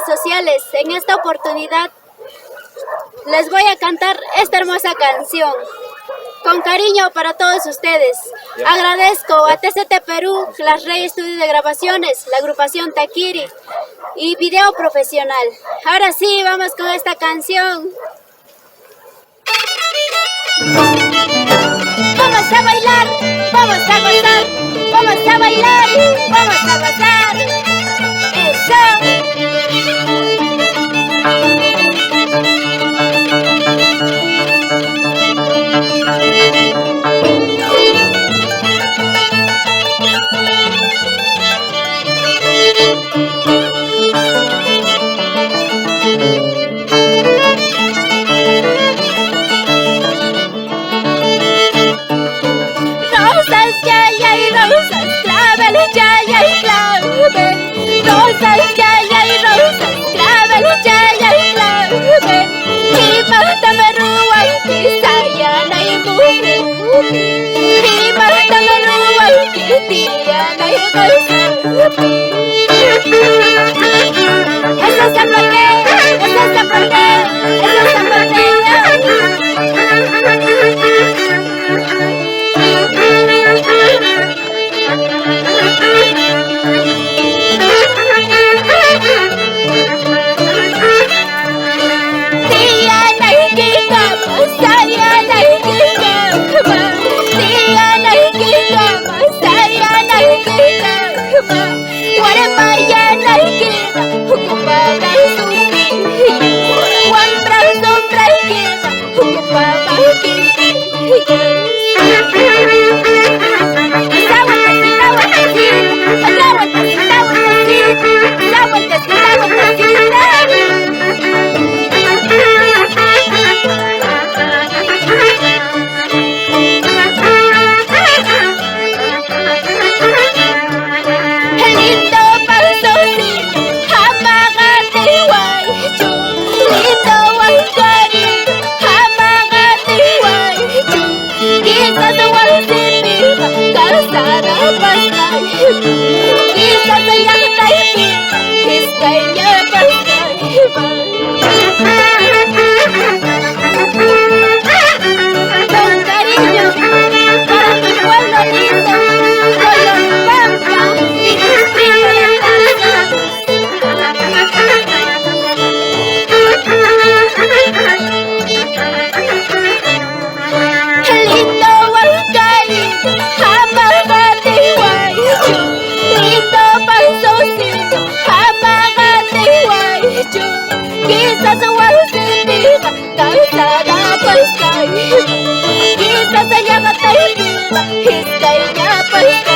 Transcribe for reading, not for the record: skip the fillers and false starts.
sociales. En esta oportunidad les voy a cantar esta hermosa canción. Con cariño para todos ustedes. Agradezco a TCT Perú, Las Rey Estudio de Grabaciones, la agrupación Taquiri y Video Profesional. Ahora sí, vamos con esta canción. Vamos a bailar, vamos a gozar, vamos a bailar, vamos a gozar. ¡Eso! Rosas, ya y rosas, clavel, ya y clavel. Rosas, ya y rosas, clavel, ya y clavel. Y mátame ruan, y sayana y mufi. Y mátame ruan, y tiana y mufi. Eso es por qué, eso es por qué, eso es por qué. Quizás se llama Taipima, Hizkaya,